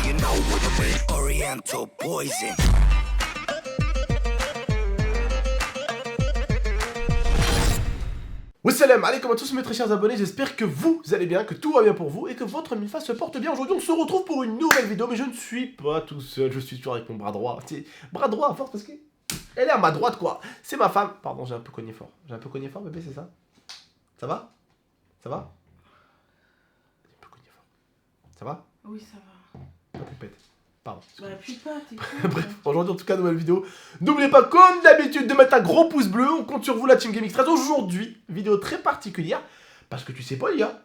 you know what I mean. Oriental poison. Wassalam alaikum à tous mes très chers abonnés, j'espère que vous allez bien, que tout va bien pour vous et que votre Mifa se porte bien. Aujourd'hui on se retrouve pour une nouvelle vidéo, mais je ne suis pas tout seul, je suis toujours avec mon bras droit. Bras droit à force parce que elle est à ma droite quoi. C'est ma femme. Pardon, j'ai un peu cogné fort. J'ai un peu cogné fort bébé, c'est ça? Ça va? Ça va? J'ai un peu cogné fort. Ça va? Oui, ça va. Pas pipette. Pardon. Bah, appuie pas, t'es con. Bref, aujourd'hui en tout cas, nouvelle vidéo. N'oubliez pas, comme d'habitude, de mettre un gros pouce bleu. On compte sur vous, la Team Game Extra. Aujourd'hui, vidéo très particulière. Parce que tu sais pas, il y a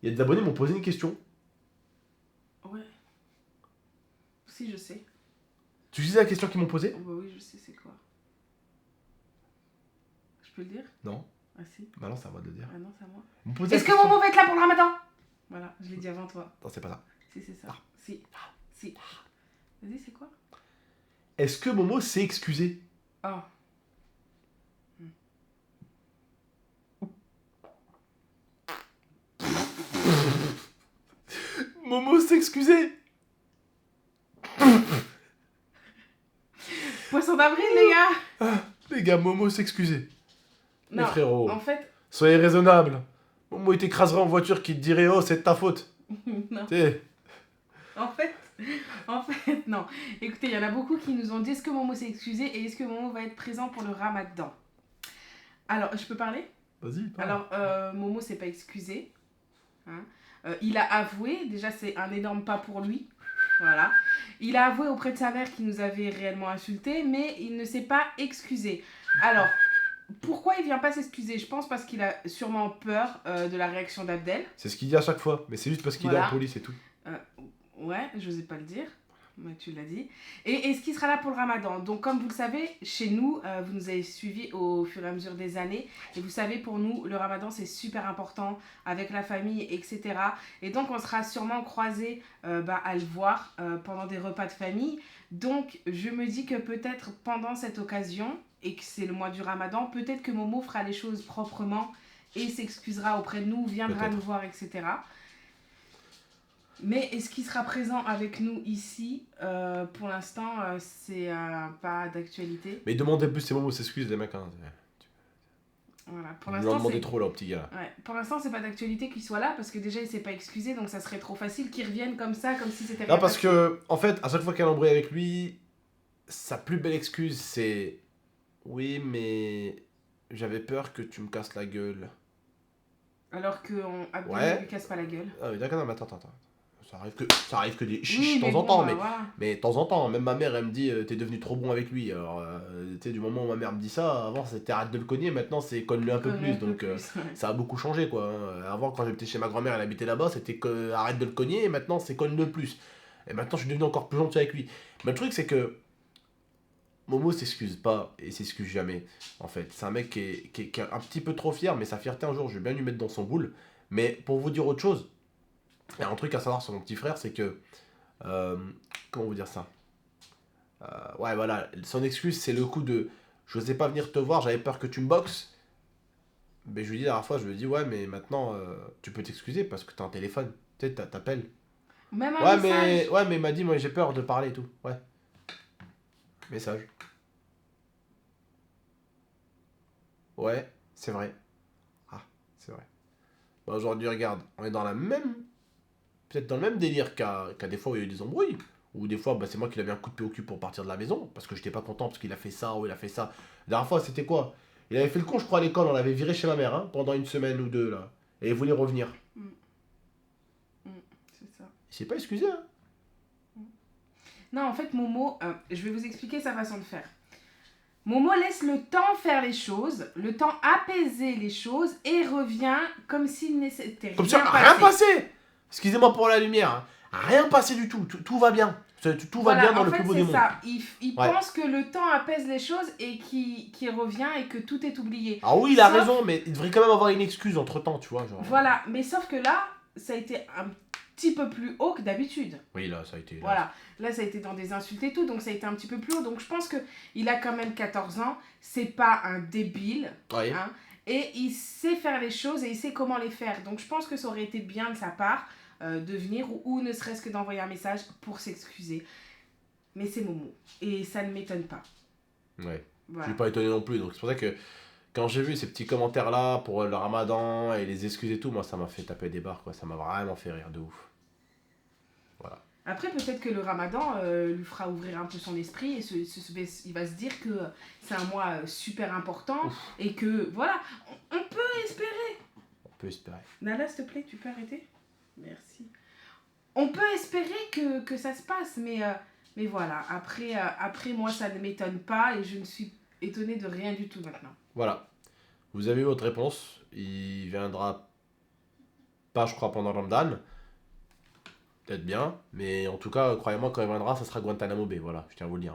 des abonnés qui m'ont posé une question. Ouais. Si, je sais. Tu sais la question qu'ils m'ont posée? Oh, bah oui, je sais, c'est quoi? Je peux le dire? Non. Ah si. Bah non, c'est à moi de le dire. Ah non, c'est à moi. Ils m'ont posé Est-ce la que question. Momo va être là pour le ramadan? Voilà, je l'ai dit avant toi. Non, c'est pas ça. Si, c'est ça. Ah. Si. Si. Vas-y, c'est quoi? Est-ce que Momo s'est excusé? Oh. Momo s'est excusé? Poisson d'avril, les gars! Les gars, Momo s'est excusé. Non, Les frérots, en fait... soyez raisonnables. Momo il t'écraserait en voiture qui te dirait oh, c'est de ta faute. non. T'sais. En fait, non. Écoutez, il y en a beaucoup qui nous ont dit est-ce que Momo s'est excusé et est-ce que Momo va être présent pour le ramadan? Alors, je peux parler? Vas-y, parle. Alors, Momo s'est pas excusé. Hein. Il a avoué, déjà c'est un énorme pas pour lui. Voilà. Il a avoué auprès de sa mère qu'il nous avait réellement insulté, mais il ne s'est pas excusé. Alors, pourquoi il vient pas s'excuser? Je pense parce qu'il a sûrement peur de la réaction d'Abdel. C'est ce qu'il dit à chaque fois, mais c'est juste parce qu'il Voilà. est en police et tout. Ouais, j'osais pas le dire, mais tu l'as dit. Et est-ce qu'il sera là pour le ramadan? Donc comme vous le savez, chez nous, vous nous avez suivis au fur et à mesure des années. Et vous savez, pour nous, le ramadan, c'est super important avec la famille, etc. Et donc on sera sûrement croisés à le voir pendant des repas de famille. Donc je me dis que peut-être pendant cette occasion, et que c'est le mois du ramadan, peut-être que Momo fera les choses proprement et s'excusera auprès de nous, viendra nous voir, etc. Mais est-ce qu'il sera présent avec nous ici? Pour l'instant, c'est pas d'actualité. Mais demandez plus, c'est Momo s'excuse, les mecs. Hein. Voilà, pour Vous leur l'instant, demandez c'est... trop là, au petit gars. Ouais, pour l'instant, c'est pas d'actualité qu'il soit là parce que déjà, il s'est pas excusé, donc ça serait trop facile qu'il revienne comme ça, comme si c'était rien Non, parce passé. que, en fait, à chaque fois qu'elle embrouille avec lui, sa plus belle excuse, c'est oui, mais j'avais peur que tu me casses la gueule. Alors qu'on Abdel Ouais. ne lui casse pas la gueule. Ah oui, d'accord, non, mais attends. Ça arrive que des chiches Oui, de mais temps en bon, temps, bah, voilà. mais de temps en temps, même ma mère, elle me dit t'es devenu trop bon avec lui. Alors, tu sais, du moment où ma mère me dit ça, avant c'était arrête de le cogner, maintenant c'est cogne-le un peu plus. Donc, Ouais. ça a beaucoup changé quoi. Hein. Avant, quand j'étais chez ma grand-mère, elle habitait là-bas, c'était que arrête de le cogner, et maintenant c'est cogne-le plus. Et maintenant je suis devenu encore plus gentil avec lui. Mais le truc, c'est que Momo s'excuse pas et s'excuse jamais. En fait, c'est un mec qui est un petit peu trop fier, mais sa fierté un jour, je vais bien lui mettre dans son boule. Mais pour vous dire autre chose, il y a un truc à savoir sur mon petit frère, c'est que comment vous dire ça? Ouais, voilà, son excuse, c'est le coup de je n'osais pas venir te voir, j'avais peur que tu me boxes. Mais je lui dis la dernière fois, je lui dis ouais, mais maintenant tu peux t'excuser parce que t'as un téléphone, tu sais, t'appelles. Même un Ouais, message. mais il m'a dit, moi j'ai peur de parler et tout. Ouais. Message. Ouais, c'est vrai. Ah, c'est vrai. Bah, aujourd'hui, regarde, on est dans la même. Peut-être dans le même délire qu'à des fois où il y a eu des embrouilles. Ou des fois, bah, c'est moi qui lui avais un coup de pied au cul pour partir de la maison. Parce que j'étais pas content parce qu'il a fait ça ou il a fait ça. La dernière fois, c'était quoi? Il avait fait le con, je crois, à l'école. On l'avait viré chez ma mère hein, pendant une semaine ou deux là. Et il voulait revenir. C'est ça. Il s'est pas excusé, hein. Non, en fait, Momo, je vais vous expliquer sa façon de faire. Momo laisse le temps faire les choses, le temps apaiser les choses et revient comme s'il n'était Comme rien ça, passé. rien passé. Excusez-moi pour la lumière. Hein. Rien passé du tout. Tout va bien. Tout va bien dans en le fait, plus beau c'est des mondes. ça. Il Ouais. pense que le temps apaise les choses et qu'il revient et que tout est oublié. Ah oui, il a Sauf- raison, mais il devrait quand même avoir une excuse entre temps, tu vois. Genre... Voilà, mais sauf que là, ça a été un petit peu plus haut que d'habitude. Oui, là, ça a été. Là. Voilà, là ça a été dans des insultes et tout, donc ça a été un petit peu plus haut. Donc je pense qu'il a quand même 14 ans, c'est pas un débile, Ouais. hein, et il sait faire les choses et il sait comment les faire. Donc je pense que ça aurait été bien de sa part de venir ou ne serait-ce que d'envoyer un message pour s'excuser. Mais c'est Momo. Et ça ne m'étonne pas. Ouais. Je Voilà. suis pas étonné non plus. Donc c'est pour ça que quand j'ai vu ces petits commentaires là pour le ramadan et les excuses et tout, moi ça m'a fait taper des barres quoi. Ça m'a vraiment fait rire de ouf. Voilà. Après, peut-être que le ramadan lui fera ouvrir un peu son esprit et il va se dire que c'est un mois super important et que, voilà, on peut espérer. On peut espérer. Nala, s'il te plaît, tu peux arrêter? Merci. On peut espérer que ça se passe, mais voilà. Après, moi, ça ne m'étonne pas et je ne suis étonnée de rien du tout maintenant. Voilà. Vous avez eu votre réponse. Il viendra pas, je crois, pendant Ramadan. Peut-être bien. Mais en tout cas, croyez-moi, quand il viendra, ça sera Guantanamo Bay. Voilà, je tiens à vous le dire.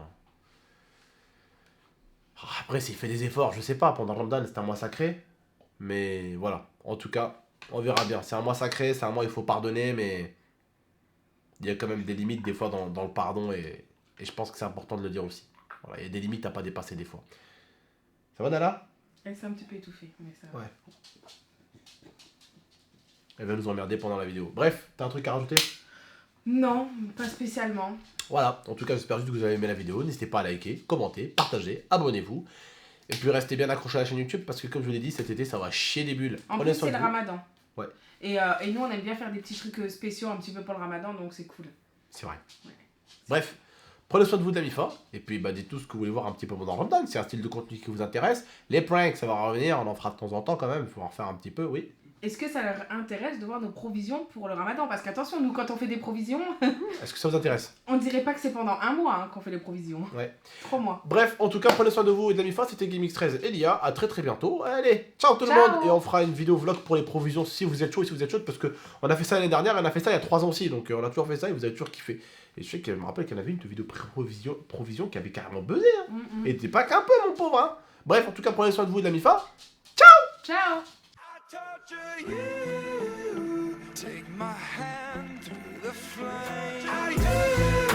Après, s'il fait des efforts, je sais pas. Pendant Ramadan, c'est un mois sacré. Mais voilà. En tout cas, on verra bien. C'est un mois sacré, c'est un mois où il faut pardonner, mais il y a quand même des limites des fois dans le pardon et je pense que c'est important de le dire aussi. Voilà, il y a des limites à pas dépasser des fois. Ça va, Nala? Elle s'est un petit peu étouffée, mais ça va. Ouais. Elle va nous emmerder pendant la vidéo. Bref, t'as un truc à rajouter? Non, pas spécialement. Voilà, en tout cas, j'espère juste que vous avez aimé la vidéo. N'hésitez pas à liker, commenter, partager, abonnez-vous. Et puis restez bien accrochés à la chaîne YouTube parce que comme je vous l'ai dit, cet été, ça va chier des bulles. En Prenez plus, soin c'est de le vous. ramadan. Ouais. Et nous, on aime bien faire des petits trucs spéciaux un petit peu pour le ramadan, donc c'est cool. C'est vrai. Ouais. Bref, prenez soin de vous de la MIFA. Et puis dites tout ce que vous voulez voir un petit peu pendant le Ramadan. C'est un style de contenu qui vous intéresse. Les pranks, ça va revenir. On en fera de temps en temps quand même. Il faut en faire un petit peu, oui. Est-ce que ça leur intéresse de voir nos provisions pour le ramadan? Parce qu'attention, nous, quand on fait des provisions, Est-ce que ça vous intéresse? on dirait pas que c'est pendant un mois qu'on fait les provisions. Ouais. 3 mois. Bref, en tout cas, prenez soin de vous et de la MIFA. C'était GameX13 et Lia. À très bientôt. Allez, ciao tout le Ciao. monde. Et on fera une vidéo vlog pour les provisions si vous êtes chaud et si vous êtes chaude. Parce que on a fait ça l'année dernière. Et on a fait ça il y a 3 ans aussi. Donc on a toujours fait ça et vous avez toujours kiffé. Et je sais que je me rappelle qu'il y en avait une vidéo provision qui avait carrément buzzé. Hein. Et t'es pas qu'un peu, mon pauvre. Hein. Bref, en tout cas, prenez soin de vous et de la MIFA. Ciao. I torture you. Take my hand through the flame. I do.